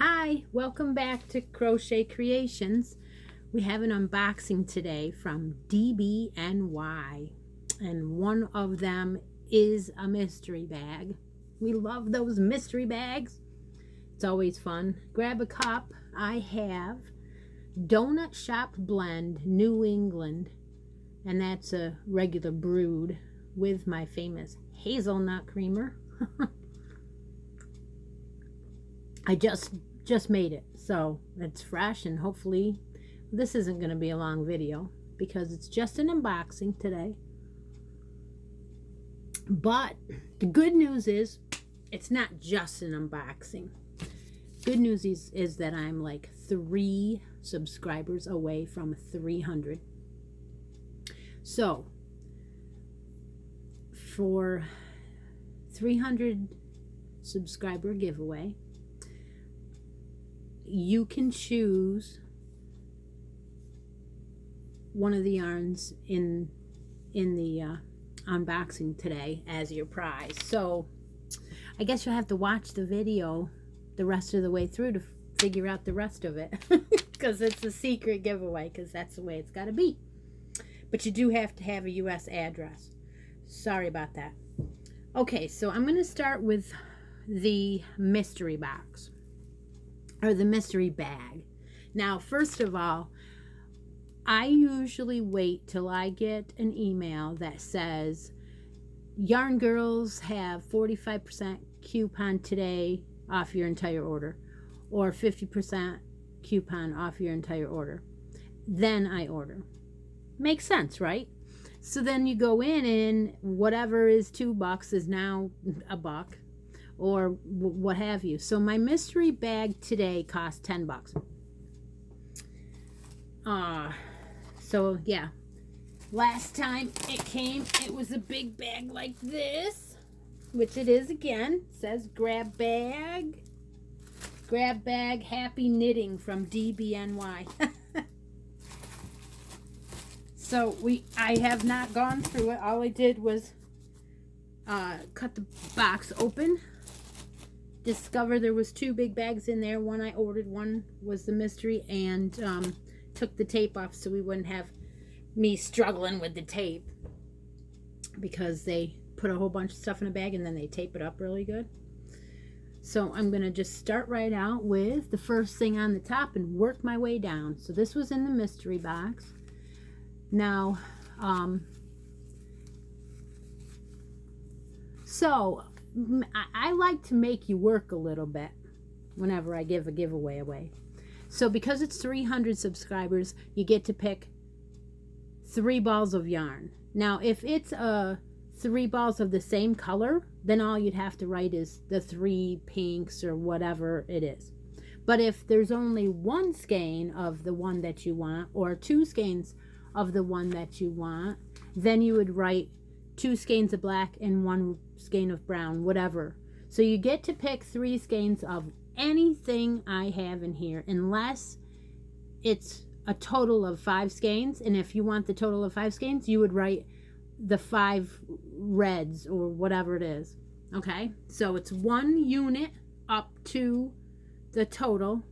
Hi, welcome back to Crochet Creations. We have an unboxing today from DBNY, and one of them is a mystery bag. We love those mystery bags. It's always fun. Grab a cup. I have Donut Shop Blend New England, and that's a regular brewed with my famous hazelnut creamer. I just made it, so it's fresh, and hopefully this isn't going to be a long video because it's just an unboxing today. But the good news is it's not just an unboxing. Good news is that I'm like 3 subscribers away from 300. So for 300 subscriber giveaway, you can choose one of the yarns in the unboxing today as your prize. So I guess you'll have to watch the video the rest of the way through to figure out the rest of it because it's a secret giveaway, because that's the way it's got to be. But you do have to have a US address. Sorry about that. Okay, so I'm going to start with the mystery box, or the mystery bag. Now, first of all, I usually wait till I get an email that says Yarn Girls have 45% coupon today off your entire order, or 50% coupon off your entire order. Then I order. Makes sense, right? So then you go in and whatever is $2 is now $1. Or what have you. So my mystery bag today cost $10. So yeah, last time it came, it was a big bag like this, which it is again. It says grab bag happy knitting from DBNY. So I have not gone through it. All I did was cut the box open, discover there was 2 big bags in there. One I ordered, one was the mystery, and took the tape off so we wouldn't have me struggling with the tape, because they put a whole bunch of stuff in a bag and then they tape it up really good. So I'm gonna just start right out with the first thing on the top and work my way down. So this was in the mystery box. Now so I like to make you work a little bit whenever I give a giveaway away. So because it's 300 subscribers, you get to pick 3 balls of yarn. Now, if it's 3 balls of the same color, then all you'd have to write is the 3 pinks or whatever it is. But if there's only 1 skein of the one that you want, or 2 skeins of the one that you want, then you would write 2 skeins of black and 1 skein of brown, whatever. So you get to pick 3 skeins of anything I have in here, unless it's a total of 5 skeins. And if you want the total of 5 skeins, you would write the 5 reds or whatever it is. Okay, so it's 1 unit up to the total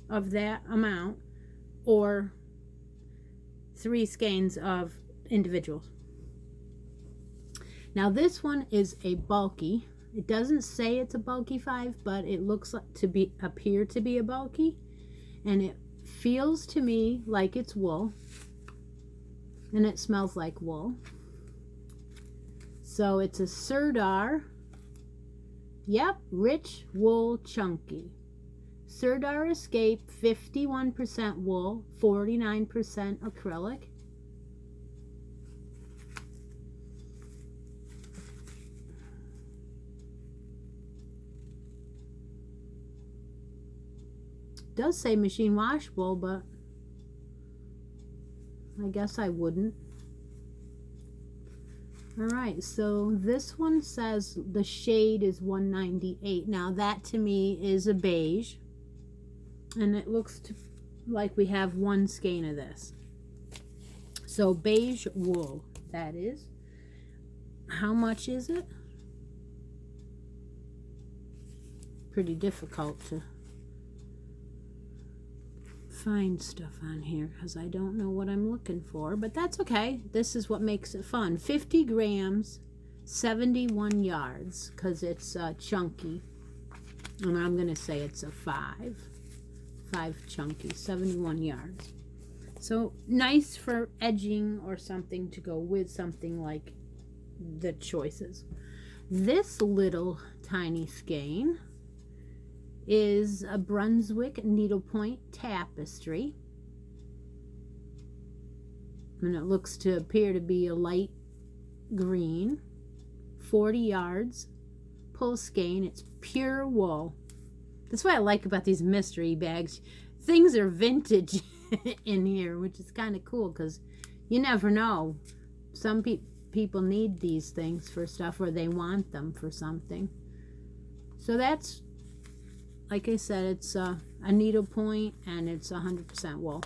of that amount, or 3 skeins of individuals. Now this one is a bulky. It doesn't say it's a bulky 5, but it looks like appear to be a bulky, and it feels to me like it's wool, and it smells like wool. So it's a Sirdar. Yep, rich wool chunky. Sirdar Escape, 51% wool, 49% acrylic. Does say machine washable, but I guess I wouldn't. Alright, so this one says the shade is 198. Now that to me is a beige, and it looks like we have 1 skein of this. So beige wool, that is. How much is it? pretty difficult to find stuff on here because I don't know what I'm looking for, but that's okay. This is what makes it fun. 50 grams, 71 yards, because it's chunky. And I'm going to say it's a 5 chunky, 71 yards. So nice for edging or something to go with something like the choices. This little tiny skein is a Brunswick needlepoint tapestry, and it looks to appear to be a light green. 40 yards, pull skein. It's pure wool. That's what I like about these mystery bags. Things are vintage in here, which is kind of cool because you never know. Some people need these things for stuff, or they want them for something. So that's, like I said, it's a needlepoint and it's 100% wool.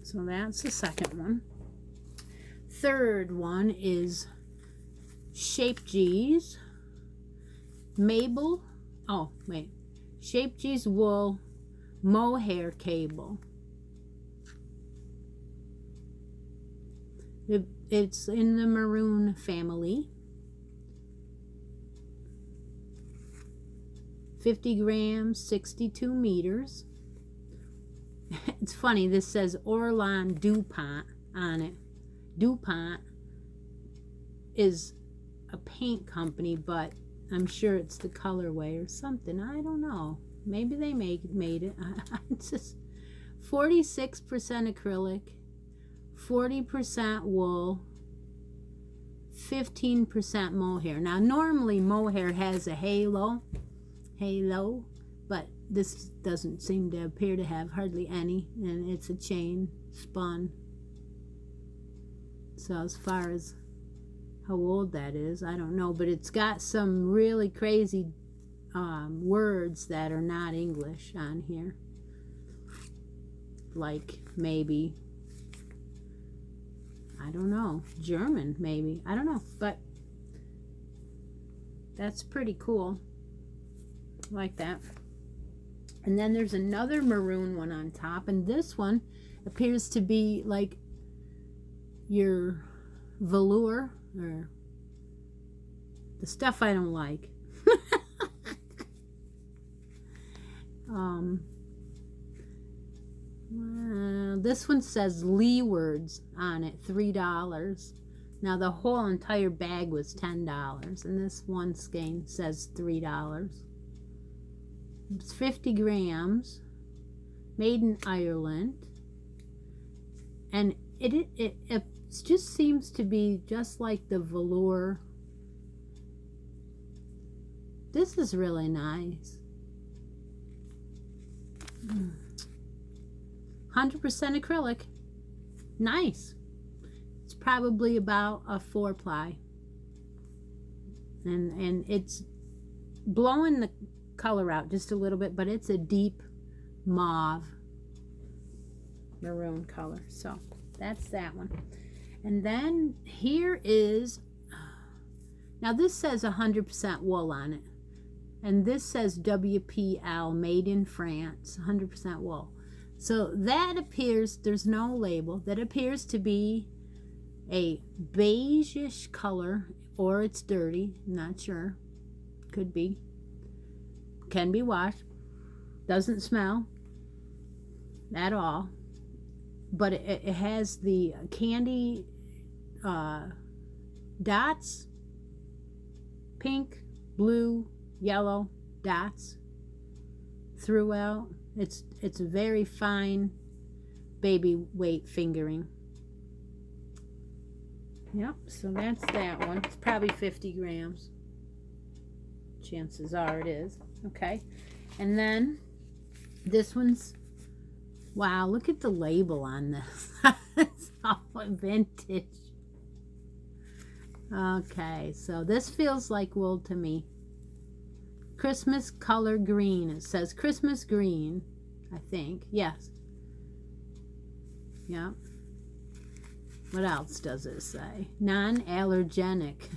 So that's the second one. Third one is Shape G's Shape G's wool mohair cable. It's in the maroon family. 50 grams, 62 meters. It's funny, this says Orlan DuPont on it. DuPont is a paint company, but I'm sure it's the colorway or something. I don't know. Maybe they made it. It's just 46% acrylic, 40% wool, 15% mohair. Now, normally mohair has a halo, but this doesn't seem to appear to have hardly any, and it's a chain spun. So as far as how old that is, I don't know, but it's got some really crazy words that are not English on here, like maybe, I don't know, German maybe, I don't know, but that's pretty cool. Like that. And then there's another maroon one on top, and this one appears to be like your velour, or the stuff I don't like. This one says Leewards on it, $3. Now the whole entire bag was $10, and this one skein says $3. It's 50 grams, made in Ireland, and it just seems to be just like the velour. This is really nice. 100% acrylic. Nice. It's probably about a 4-ply, and it's blowing the color out just a little bit, but it's a deep mauve maroon color. So that's that one. And then here is, now this says 100% wool on it, and this says WPL, made in France, 100% wool. So that appears, there's no label, that appears to be a beige-ish color, or it's dirty, not sure, could be, can be washed, doesn't smell at all, but it has the candy dots, pink, blue, yellow dots throughout. It's very fine baby weight fingering. Yep, so that's that one. It's probably 50 grams. Chances are it is. Okay, and then this one's, wow, look at the label on this. It's all vintage. Okay, so this feels like wool to me. Christmas color green. It says Christmas green, I think. Yes. Yeah. What else does it say? Non-allergenic.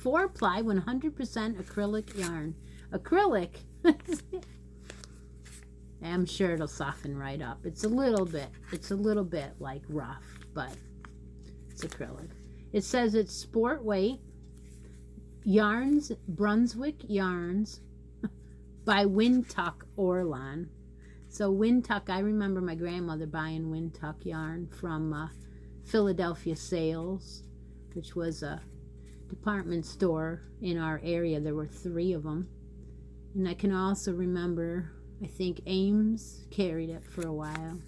4-ply 100% acrylic yarn. Acrylic. I'm sure it'll soften right up. It's a little bit like rough, but it's acrylic. It says it's sport weight. Yarns, Brunswick Yarns by Windtuck Orlan. So Windtuck, I remember my grandmother buying Windtuck yarn from Philadelphia Sales, which was a department store in our area. There were 3 of them. And I can also remember, I think Ames carried it for a while,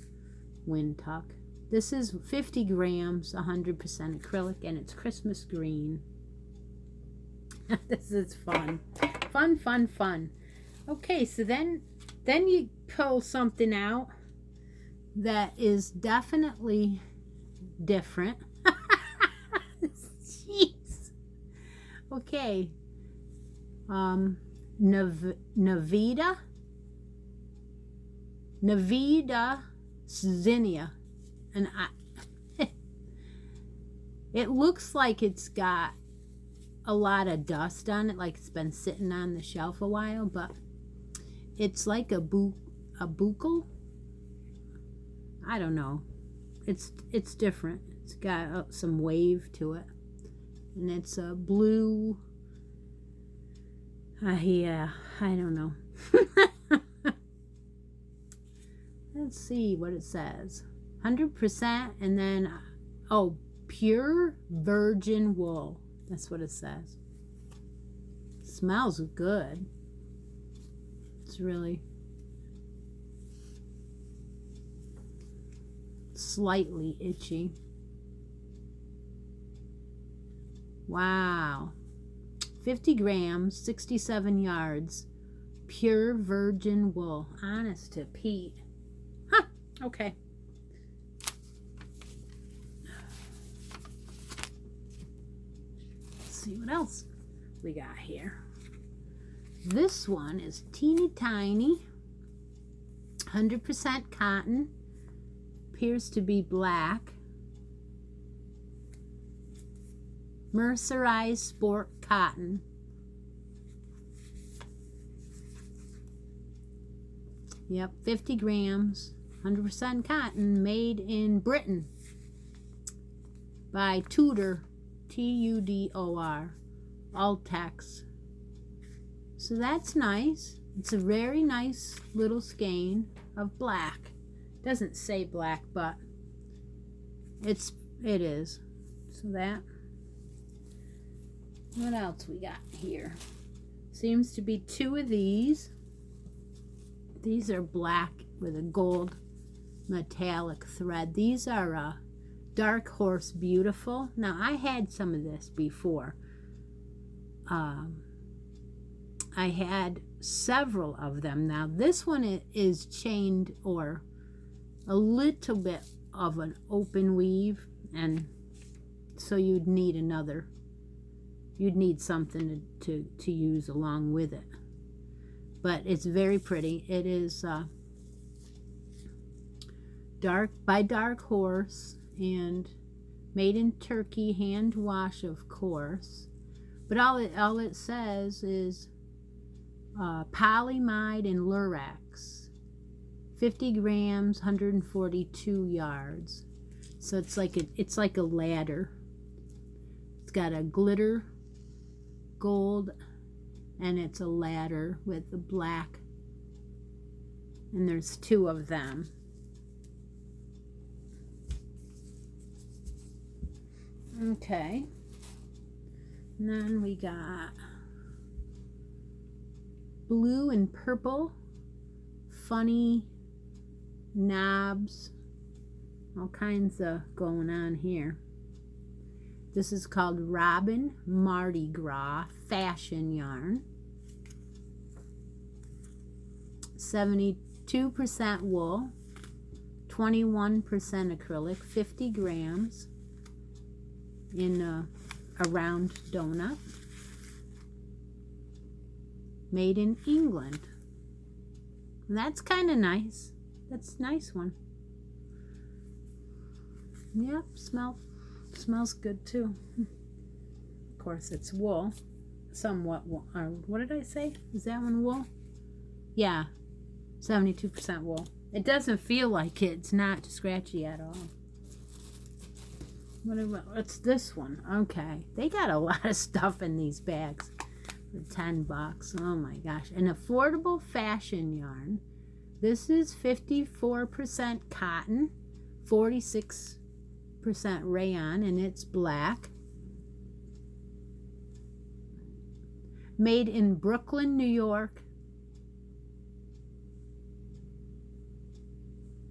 Windtuck. This is 50 grams, 100% acrylic, and it's Christmas green. This is fun. Fun, fun, fun. Okay, so then you pull something out that is definitely different. Jeez. Okay. Navida Zinnia. And it looks like it's got a lot of dust on it, like it's been sitting on the shelf a while, but it's like a buccal. I don't know. It's different. It's got some wave to it, and it's a blue. Yeah, I don't know. Let's see what it says. 100%, and then pure virgin wool. That's what it says. Smells good. It's really slightly itchy. Wow. 50 grams, 67 yards. Pure virgin wool. Honest to Pete. Huh. Okay. See what else we got here. This one is teeny tiny, 100% cotton, appears to be black, mercerized sport cotton. Yep, 50 grams, 100% cotton, made in Britain by Tudor, Tudor, Altex. So that's nice. It's a very nice little skein of black. Doesn't say black, but it is. So that. What else we got here? Seems to be 2 of these. These are black with a gold metallic thread. These are Dark Horse Beautiful. Now, I had some of this before. I had several of them. Now, this one is chained or a little bit of an open weave, and so you'd need another. You'd need something to use along with it. But it's very pretty. It is by Dark Horse and made in Turkey, hand wash, of course. But all it says is polyamide and lurex, 50 grams, 142 yards. So it's like a ladder. It's got a glitter gold, and it's a ladder with the black, and there's 2 of them. Okay, and then we got blue and purple, funny knobs, all kinds of going on here. This is called Robin Mardi Gras Fashion Yarn. 72% wool, 21% acrylic, 50 grams in a round donut. Made in England. That's kind of nice. That's a nice one. Yep, smells good too. Of course, it's wool. Somewhat wool. What did I say? Is that one wool? Yeah. 72% wool. It doesn't feel like it. It's not scratchy at all. What's this one? Okay. They got a lot of stuff in these bags for $10. Oh my gosh. An affordable fashion yarn. This is 54% cotton, 46% rayon, and it's black. Made in Brooklyn, New York.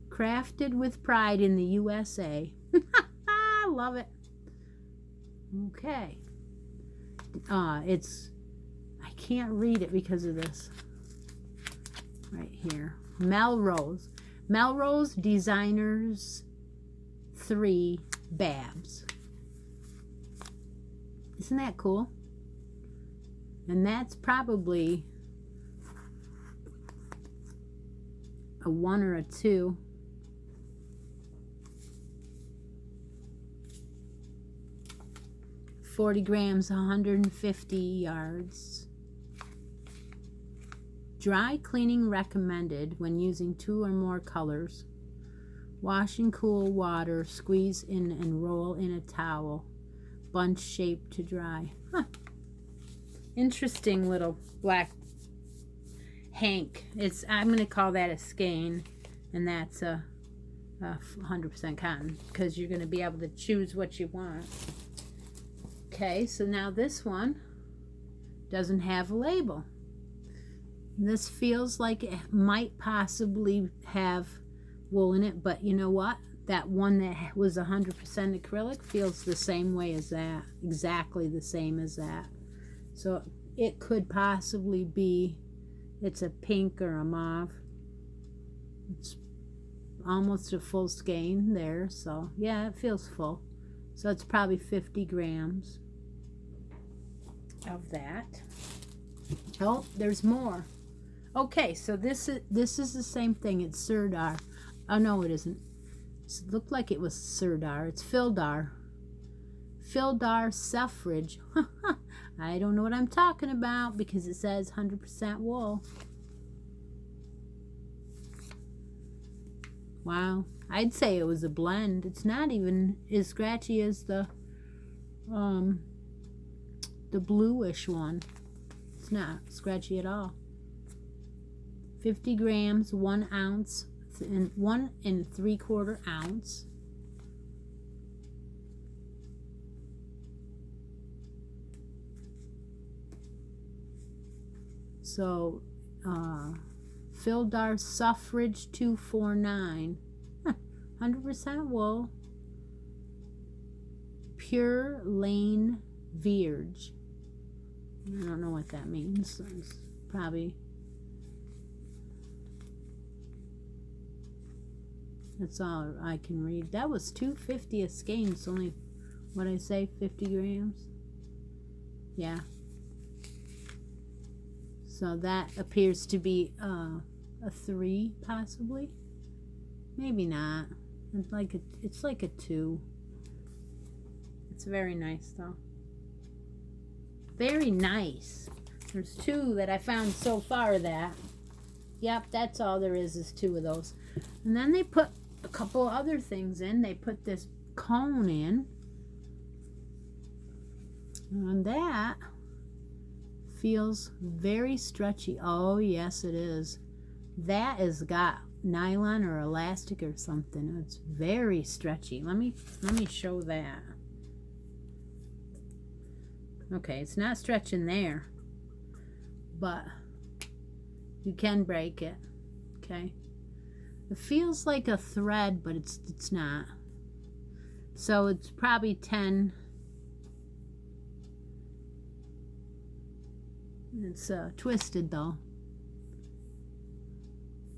Crafted with pride in the USA. I love it. Okay. I can't read it because of this. Right here. Melrose. Melrose Designers 3 Babs. Isn't that cool? And that's probably a 1 or a 2. $40 grams, 150 yards. Dry cleaning recommended when using 2 or more colors. Wash in cool water, squeeze in and roll in a towel. Bunch shape to dry. Huh. Interesting little black hank. I'm going to call that a skein, and that's a 100% cotton, because you're going to be able to choose what you want. Okay, so now this one doesn't have a label. This feels like it might possibly have wool in it, but you know what? That one that was 100% acrylic feels the same way as that, exactly the same as that. So it could possibly be, it's a pink or a mauve. It's almost a full skein there, so yeah, it feels full. So it's probably 50 grams of that. Oh, there's more. Okay, so this is the same thing. It's Sirdar. Oh no, it isn't. It looked like it was Sirdar. It's Fildar. Fildar Suffrage. I don't know what I'm talking about because it says 100% wool. Wow, I'd say it was a blend. It's not even as scratchy as the bluish one. It's not scratchy at all. 50 grams, 1 ounce, and 1 3/4 ounce. So, Fildar Suffrage 249. 100% wool. Pure Lane Vierge. I don't know what that means. It's probably, that's all I can read. That was $2.50 a skein. It's only, what I say, 50 grams. Yeah. So that appears to be a 3, possibly. Maybe not. It's like a 2. It's very nice though. Very nice. There's 2 that I found so far that. Yep, that's all there is 2 of those. And then they put a couple other things in. They put this cone in. And that feels very stretchy. Oh, yes, it is. That has got nylon or elastic or something. It's very stretchy. Let me show that. Okay, it's not stretching there, but you can break it. Okay, it feels like a thread, but it's not. So it's probably 10. It's twisted though.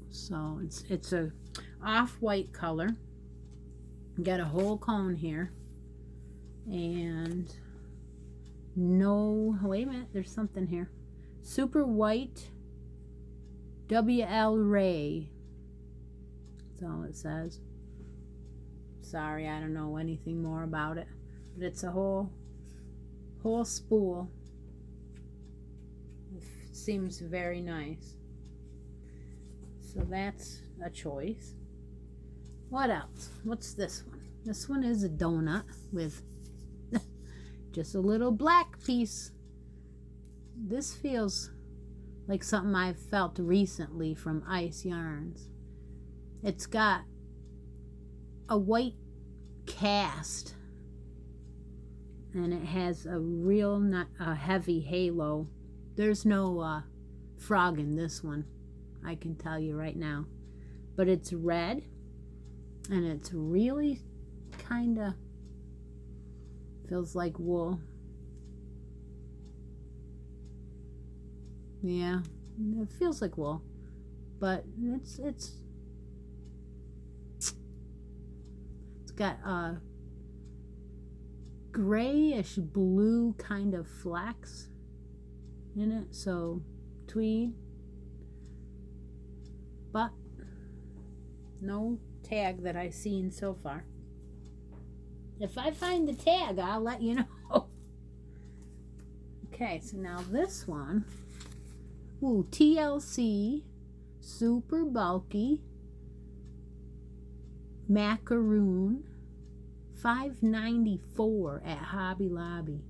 So it's a off-white color. Got a whole cone here, and no, wait a minute, there's something here. Super white WL Ray. That's all it says. Sorry, I don't know anything more about it, but it's a whole spool. It seems very nice. So that's a choice. What else? What's this one? This one is a donut with just a little black piece. This feels like something I've felt recently from Ice Yarns. It's got a white cast and it has a real heavy halo. There's no frog in this one, I can tell you right now, but it's red and it's really kind of feels like wool. Yeah, it feels like wool, but it's got a grayish blue kind of flax in it, so tweed, but no tag that I've seen so far. If I find the tag, I'll let you know. Okay, so now this one, ooh, TLC, super bulky, macaroon, $5.94 at Hobby Lobby.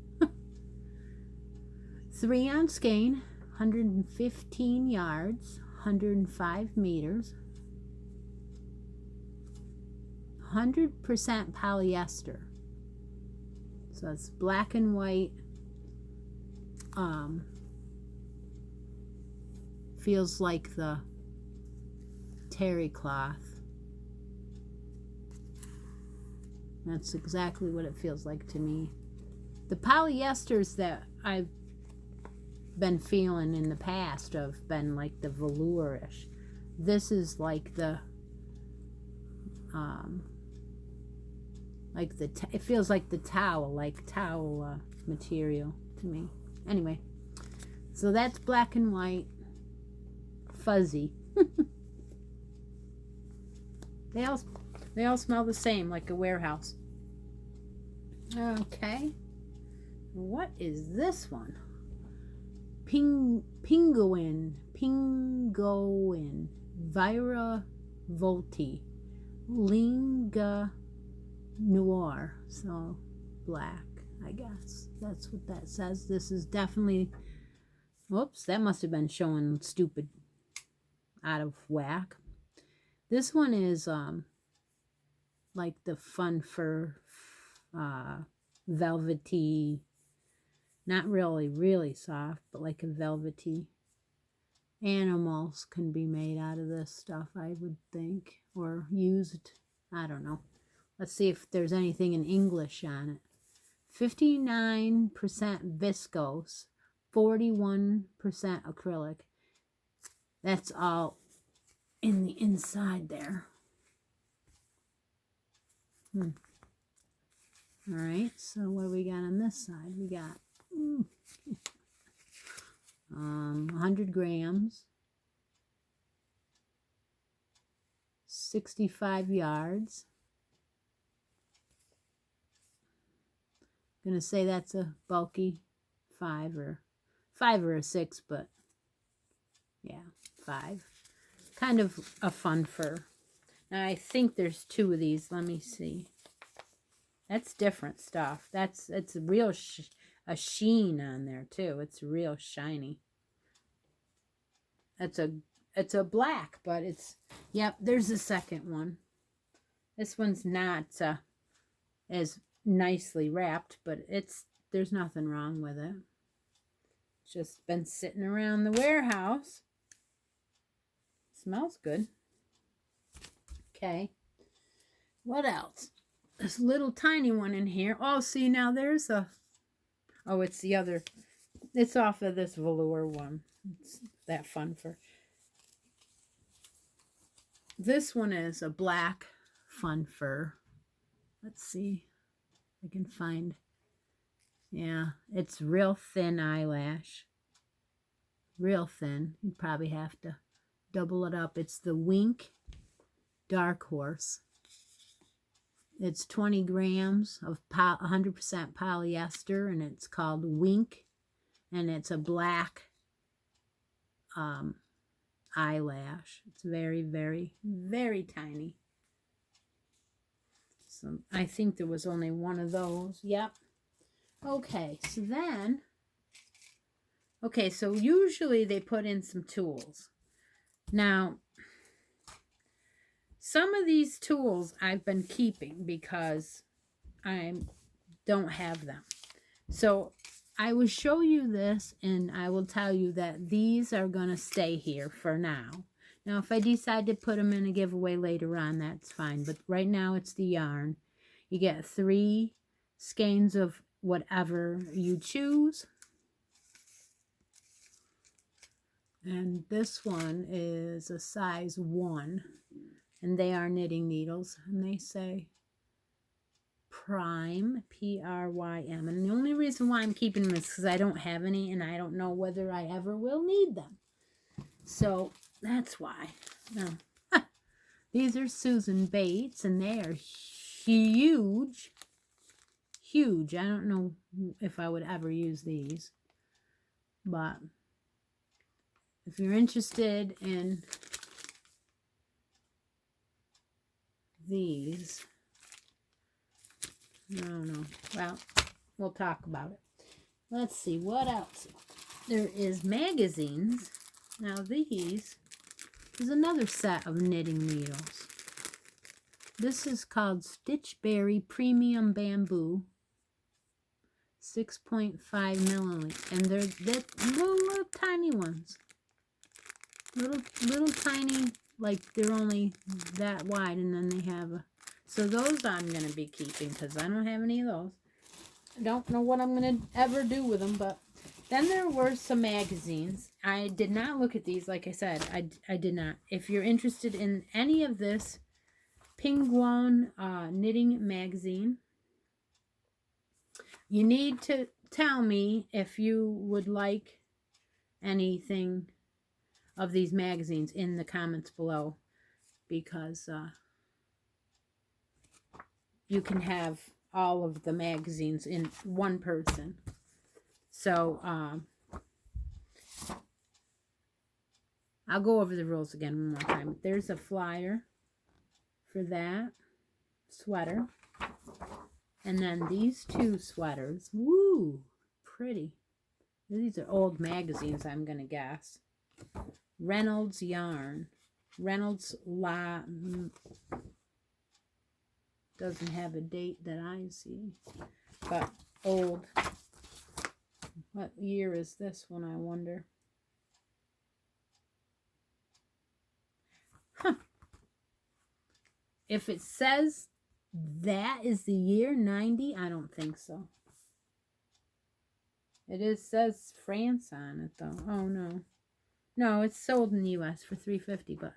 3-ounce skein, 115 yards, 105 meters, 100% polyester. So it's black and white. Feels like the terry cloth. That's exactly what it feels like to me. The polyesters that I've been feeling in the past have been like the velourish. This is like the it feels like the towel material to me. Anyway, so that's black and white, fuzzy. They all smell the same, like a warehouse. Okay, what is this one? Penguin, Vira Volti, Linga Noir. So black, I guess. That's what that says. This is definitely, whoops, that must have been showing stupid, out of whack. This one is like the fun fur, velvety, not really soft, but like a velvety. Animals can be made out of this stuff, I would think, or used. I don't know. Let's see if there's anything in English on it. 59% viscose, 41% acrylic. That's all in the inside there. All right, so what do we got on this side? We got 100 grams, 65 yards. I'm gonna say that's a bulky 5 or a 6, but yeah, 5. Kind of a fun fur. Now I think there's 2 of these. Let me see. That's different stuff. It's a real a sheen on there too. It's real shiny. It's a black, but it's, yep, there's a second one. This one's not as nicely wrapped, but there's nothing wrong with it. It's just been sitting around the warehouse. Smells good. Okay. What else? This little tiny one in here. Oh, see, now there's a, oh, it's the other, it's off of this velour one. It's that fun fur. This one is a black fun fur. Let's see if I can find. Yeah, it's real thin eyelash. Real thin. You'd probably have to double it up. It's the Wink Dark Horse. It's 20 grams of 100% polyester, and it's called Wink, and it's a black eyelash. It's very, very, very tiny. So I think there was only one of those. Yep. Okay, so then, okay, so usually they put in some tools. Now, some of these tools I've been keeping because I don't have them. So I will show you this, and I will tell you that these are going to stay here for now. Now, if I decide to put them in a giveaway later on, that's fine. But right now, it's the yarn. You get 3 skeins of whatever you choose. And this one is a size 1. And they are knitting needles. And they say Prime, P-R-Y-M. And the only reason why I'm keeping them is because I don't have any, and I don't know whether I ever will need them. So that's why. Now, these are Susan Bates, and they are huge. Huge. I don't know if I would ever use these. But if you're interested in these, I don't know. Well, we'll talk about it. Let's see what else. There is magazines. Now these is another set of knitting needles. This is called Stitchberry Premium Bamboo, 6.5 milliliters, and they're little tiny ones. Little tiny, like they're only that wide, and then they have a. So those I'm going to be keeping because I don't have any of those. I don't know what I'm going to ever do with them, but then there were some magazines. I did not look at these, like I said. I did not. If you're interested in any of this Penguin knitting magazine, you need to tell me if you would like anything of these magazines in the comments below, because you can have all of the magazines in one person. So I'll go over the rules again one more time. There's a flyer for that sweater. And then these 2 sweaters. Woo! Pretty. These are old magazines, I'm going to guess. Reynolds yarn. Reynolds doesn't have a date that I see, but old. What year is this one, I wonder? Huh. If it says that is the year 90, I don't think so. It says France on it though. Oh no. No, it's sold in the US for $3.50, but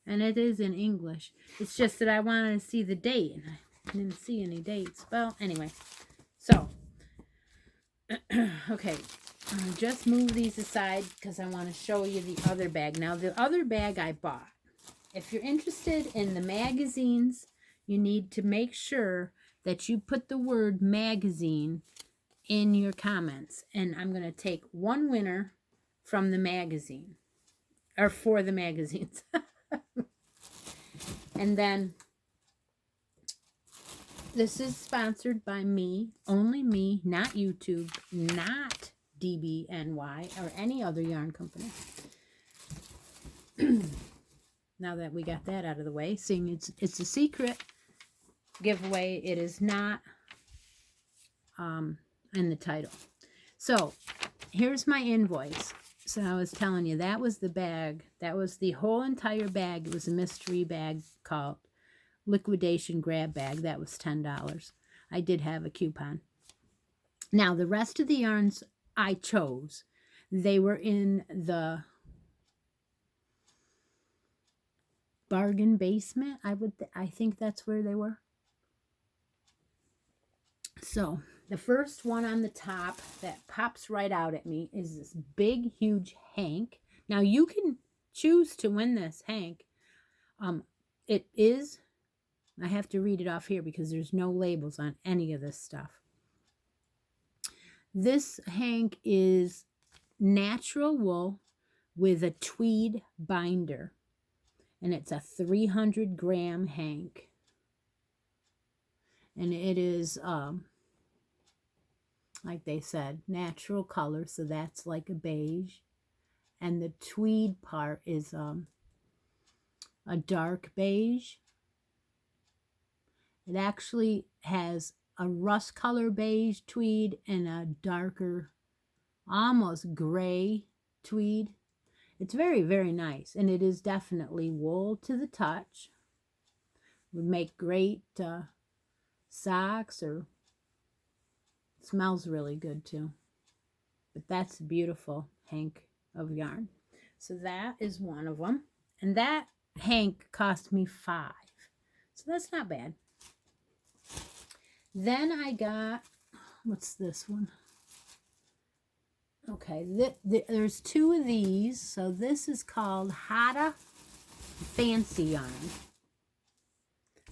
and it is in English. It's just that I wanted to see the date, and I didn't see any dates. Well, anyway. So, okay. Just move these aside because I want to show you the other bag. Now, the other bag I bought. If you're interested in the magazines, you need to make sure that you put the word magazine in your comments. And I'm going to take one winner from the magazine. Or for the magazines. And then this is sponsored by me, only me, not YouTube, not DBNY or any other yarn company. Now that we got that out of the way, seeing it's a secret giveaway, it is not in the title. So here's my invoice. So I was telling you, that was the bag. That was the whole entire bag. It was a mystery bag called Liquidation Grab Bag. That was $10. I did have a coupon. Now, the rest of the yarns I chose, they were in the bargain basement. I think that's where they were. So the first one on the top that pops right out at me is this big, huge hank. Now, you can choose to win this hank. It is, I have to read it off here because there's no labels on any of this stuff. This hank is natural wool with a tweed binder. And it's a 300-gram hank. And it is, like they said, natural color. So that's like a beige. And the tweed part is a dark beige. It actually has a rust color beige tweed and a darker, almost gray tweed. It's very, very nice. And it is definitely wool to the touch. Would make great socks, or smells really good too. But that's a beautiful hank of yarn. So that is one of them. And that hank cost me $5. So that's not bad. Then I got, what's this one? Okay, there's 2 of these. So this is called Hotta Fancy Yarn.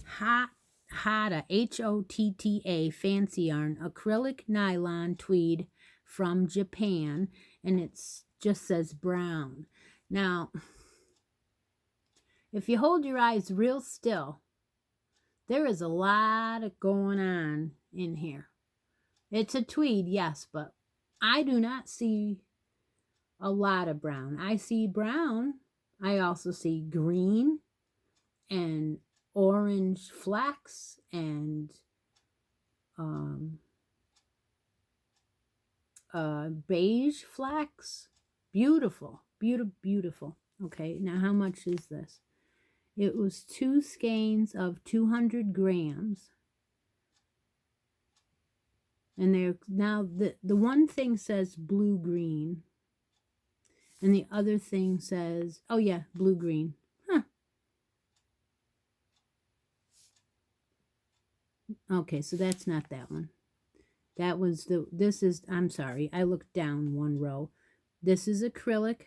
Hotta, Hotta, Fancy Yarn, acrylic nylon tweed from Japan. And it just says brown. Now, if you hold your eyes real still, there is a lot of going on in here. It's a tweed, yes, but I do not see a lot of brown. I see brown. I also see green and orange flax and beige flax. Beautiful, beautiful, beautiful. Okay, now how much is this? It was 2 skeins of 200 grams. And they're now the one thing says blue-green. And the other thing says, oh yeah, blue-green. Huh. Okay, so that's not that one. That was this is, I'm sorry, I looked down one row. This is acrylic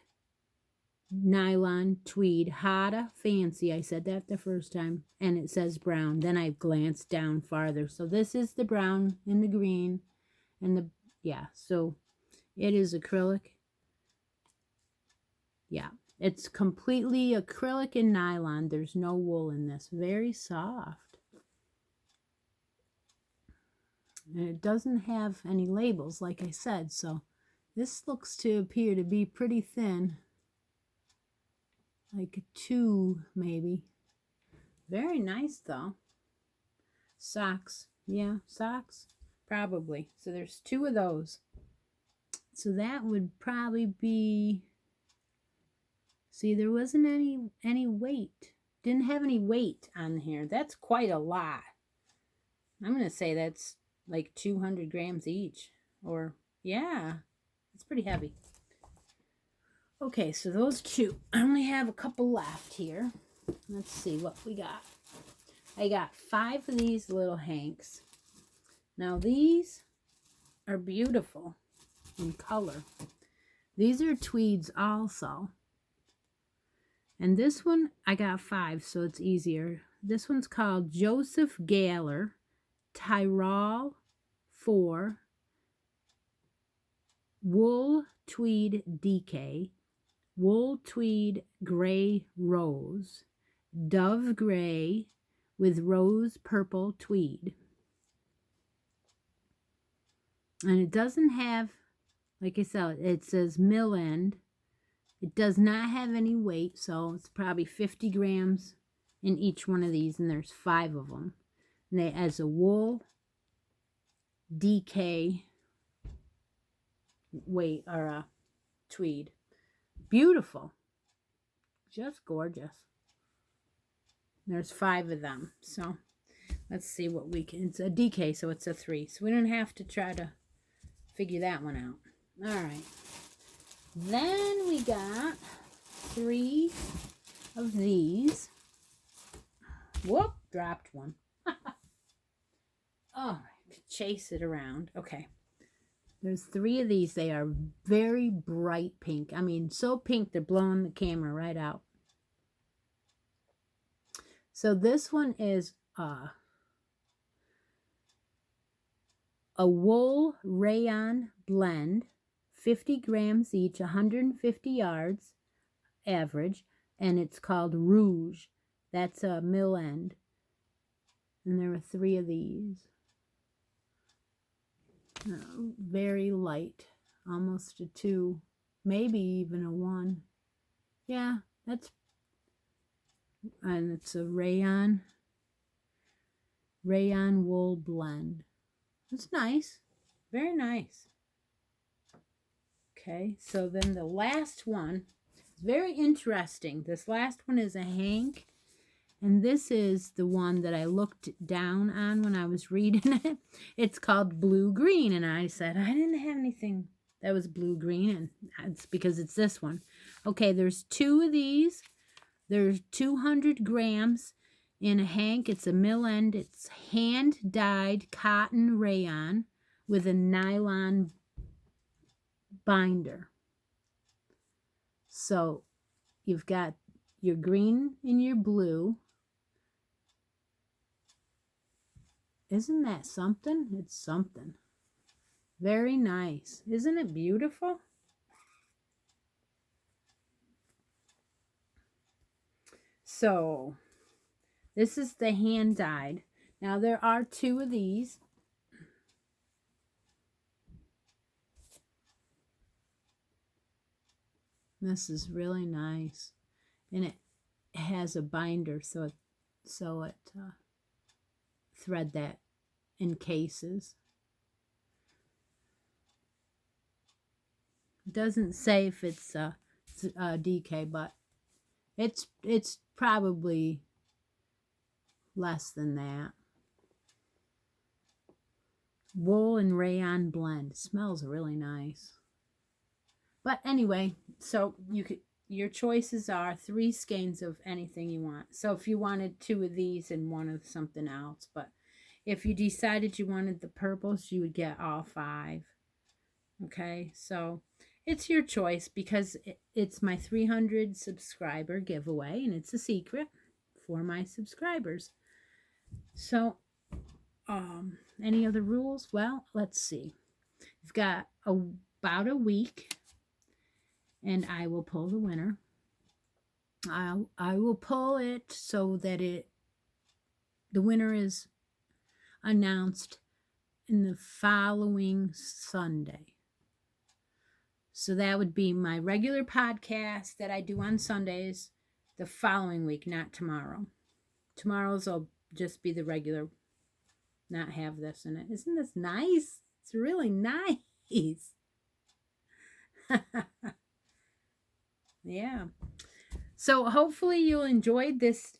nylon tweed, Hotta Fancy. I said that the first time, and it says brown. Then I glanced down farther. So this is the brown and the green and the, yeah, so it is acrylic. Yeah, it's completely acrylic and nylon. There's no wool in this. Very soft. And it doesn't have any labels, like I said, so this looks to appear to be pretty thin. Like a 2, maybe. Very nice, though. Socks. Yeah, socks. Probably. So there's 2 of those. So that would probably be... See, there wasn't any weight. Didn't have any weight on here. That's quite a lot. I'm going to say that's like 200 grams each. Or, yeah, it's pretty heavy. Okay, so those 2. I only have a couple left here. Let's see what we got. I got 5 of these little hanks. Now these are beautiful in color. These are tweeds also. And this one, I got 5, so it's easier. This one's called Joseph Galler Tyrol 4 Wool Tweed DK. Wool tweed gray rose, dove gray with rose purple tweed. And it doesn't have, like I said, it says mill end. It does not have any weight, so it's probably 50 grams in each one of these, and there's 5 of them. And they as a wool DK weight, or a tweed. Beautiful. Just gorgeous. There's 5 of them. So let's see what we can. It's a DK, so it's a 3. So we don't have to try to figure that one out. All right. Then we got 3 of these. Whoop, dropped one. Oh, chase it around. Okay. There's 3 of these. They are very bright pink. I mean, so pink they're blowing the camera right out. So this one is a wool rayon blend, 50 grams each, 150 yards, average, and it's called Rouge. That's a mill end. And there are 3 of these. Very light, almost a 2, maybe even a 1. Yeah, that's, and it's a rayon wool blend. It's nice, very nice. Okay, so then the last one is very interesting. This last one is a hank, and this is the one that I looked down on when I was reading it. It's called Blue Green, and I said I didn't have anything that was blue green, and it's because it's this one. Okay, there's 2 of these. There's 200 grams in a hank. It's a mill end. It's hand-dyed cotton rayon with a nylon binder. So you've got your green and your blue. Isn't that something? It's something. Very nice. Isn't it beautiful? So this is the hand dyed. Now there are 2 of these. This is really nice, and it has a binder, so it thread that encases. It doesn't say if it's DK, but it's probably less than that. Wool and rayon blend. Smells really nice. But anyway, so your choices are 3 skeins of anything you want. So if you wanted 2 of these and 1 of something else, but if you decided you wanted the purples, you would get all 5. Okay, so it's your choice, because it's my 300 subscriber giveaway, and it's a secret for my subscribers. So any other rules? Well, let's see. You've got about a week, and I will pull the winner. I will pull it so that the winner is announced in the following Sunday. So that would be my regular podcast that I do on Sundays the following week, not tomorrow. Tomorrow's will just be the regular, not have this in it. Isn't this nice? It's really nice. Yeah. So hopefully you'll enjoy this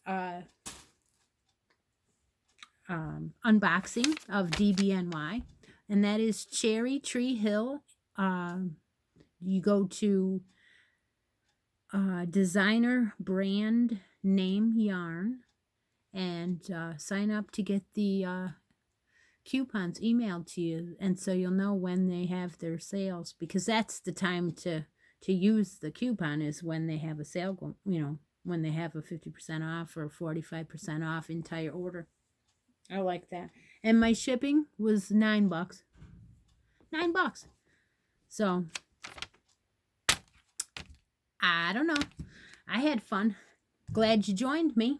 unboxing of DBNY, and that is Cherry Tree Hill. You go to designer brand name yarn and sign up to get the coupons emailed to you, and so you'll know when they have their sales, because that's the time to use the coupon, is when they have a sale going, when they have a 50% off or 45% off entire order. I like that. And my shipping was $9. $9. So I don't know. I had fun. Glad you joined me.